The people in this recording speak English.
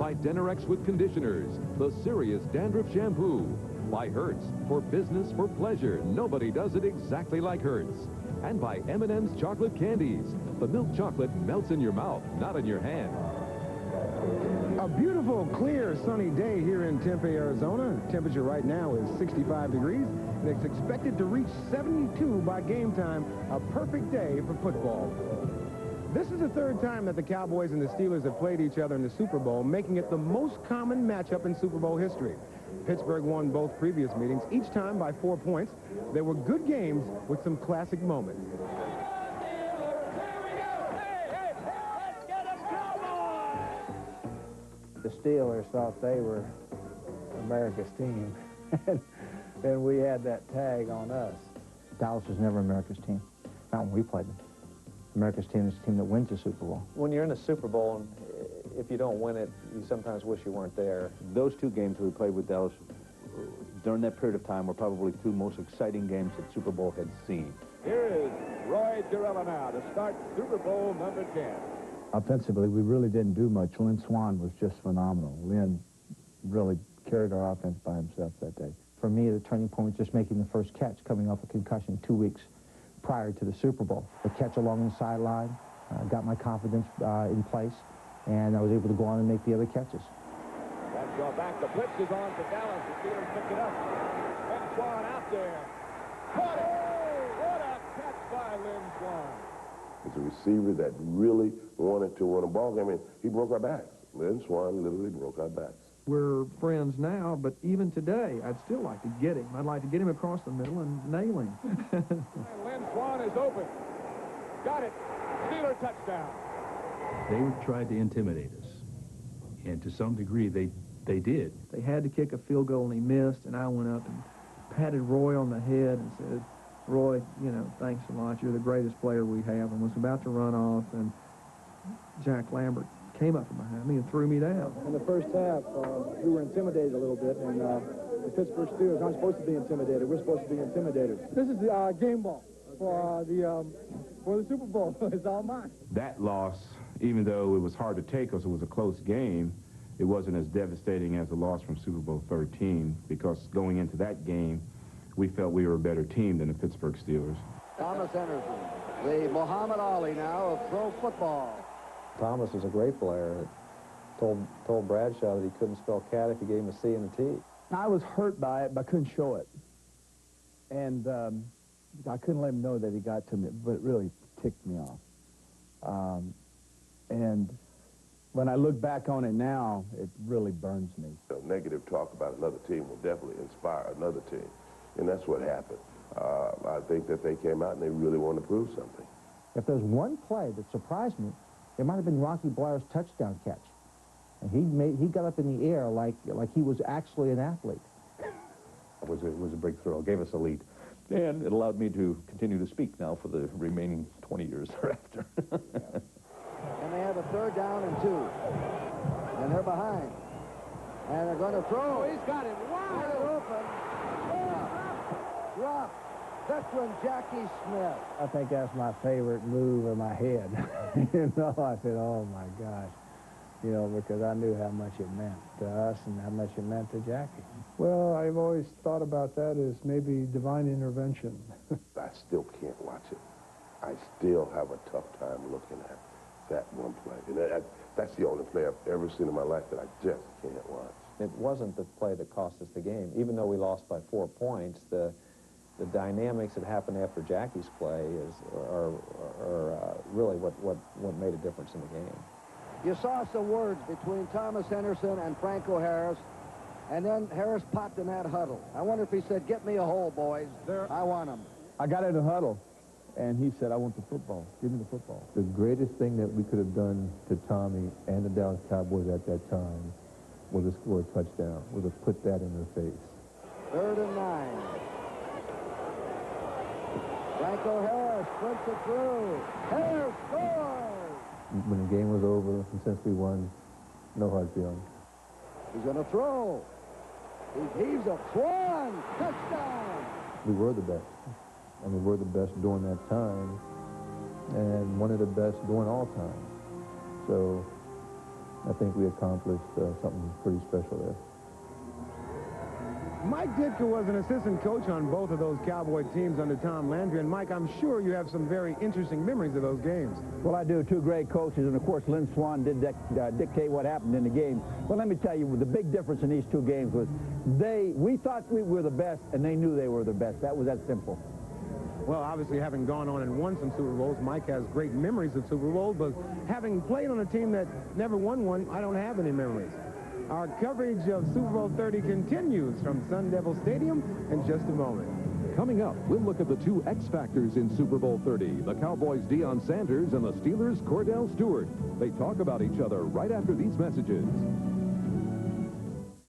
by Denerex with conditioners, the serious dandruff shampoo. By Hertz, for business, for pleasure. Nobody does it exactly like Hertz. And by M&M's chocolate candies. The milk chocolate melts in your mouth, not in your hand. A beautiful, clear, sunny day here in Tempe, Arizona. Temperature right now is 65 degrees, and it's expected to reach 72 by game time. A perfect day for football. This is the third time that the Cowboys and the Steelers have played each other in the Super Bowl, making it the most common matchup in Super Bowl history. Pittsburgh won both previous meetings, each time by 4 points. They were good games with some classic moments. The Steelers thought they were America's team, and we had that tag on us. Dallas was never America's team, not when we played them. America's team is the team that wins the Super Bowl. When you're in a Super Bowl, and if you don't win it, you sometimes wish you weren't there. Those two games we played with Dallas during that period of time were probably two most exciting games that Super Bowl had seen. Here is Roy Durella now to start Super Bowl number 10. Offensively, we really didn't do much. Lynn Swann was just phenomenal. Lynn really carried our offense by himself that day. For me, the turning point was just making the first catch, coming off a concussion 2 weeks prior to the Super Bowl. The catch along the sideline got my confidence in place, and I was able to go on and make the other catches. Let's go back. The blitz is on for Dallas. The Steelers pick it up. Lynn Swann out there. Caught it! What a catch by Lynn Swann. It's a receiver that really wanted to win a ball game. I mean, he broke our backs. Lynn Swann literally broke our backs. We're friends now, but even today, I'd still like to get him. I'd like to get him across the middle and nail him. And Lynn Swann is open. Got it. Steeler touchdown. They tried to intimidate us, and to some degree, they did. They had to kick a field goal, and he missed, and I went up and patted Roy on the head and said, Roy, you know, thanks a lot. You're the greatest player we have, and was about to run off, and Jack Lambert came up from behind me and threw me down. In the first half, we were intimidated a little bit, and the Pittsburgh Steelers aren't supposed to be intimidated. We're supposed to be intimidated. This is the game ball for the Super Bowl. It's all mine. That loss, even though it was hard to take because it was a close game, it wasn't as devastating as the loss from Super Bowl 13, because going into that game, we felt we were a better team than the Pittsburgh Steelers. Thomas Henderson, the Muhammad Ali now of pro football. Thomas was a great player. Told Bradshaw that he couldn't spell cat if you gave him a C and a T. I was hurt by it, but I couldn't show it. And I couldn't let him know that he got to me, but it really ticked me off. And when I look back on it now, it really burns me. Negative talk about another team will definitely inspire another team, and that's what happened. I think that they came out and they really wanted to prove something. If there's one play that surprised me, it might have been Rocky Blair's touchdown catch. And he got up in the air like he was actually an athlete. It was a breakthrough. It gave us a lead. And it allowed me to continue to speak now for the remaining 20 years thereafter. And they have a 3rd down and 2. And they're behind. And they're going to throw. He's got it wide open. Drop. Veteran Jackie Smith. I think that's my favorite move of my head. You know, I said, oh, my gosh. You know, because I knew how much it meant to us and how much it meant to Jackie. Well, I've always thought about that as maybe divine intervention. I still can't watch it. I still have a tough time looking at that one play. And that's the only play I've ever seen in my life that I just can't watch. It wasn't the play that cost us the game. Even though we lost by 4 points, the dynamics that happened after Jackie's play are really what made a difference in the game. You saw some words between Thomas Henderson and Franco Harris, and then Harris popped in that huddle. I wonder if he said, get me a hole, boys. I want him. I got in the huddle, and he said, I want the football. Give me the football. The greatest thing that we could have done to Tommy and the Dallas Cowboys at that time was to score a touchdown, was to put that in their face. 3rd and 9. Franco Harris sprints it through. Harris scores! When the game was over, and since we won, no hard feelings. He's going to throw. He heaves a Swann. Touchdown! We were the best. I mean, we're the best during that time, and one of the best during all time. So I think we accomplished something pretty special there. Mike Ditka was an assistant coach on both of those Cowboy teams under Tom Landry. And, Mike, I'm sure you have some very interesting memories of those games. Well, I do. Two great coaches. And, of course, Lynn Swann did dictate what happened in the game. But let me tell you, the big difference in these two games was we thought we were the best, and they knew they were the best. That was that simple. Well, obviously, having gone on and won some Super Bowls, Mike has great memories of Super Bowls. But having played on a team that never won one, I don't have any memories. Our coverage of Super Bowl 30 continues from Sun Devil Stadium in just a moment. Coming up, we'll look at the two X factors in Super Bowl 30, the Cowboys' Deion Sanders and the Steelers' Cordell Stewart. They talk about each other right after these messages.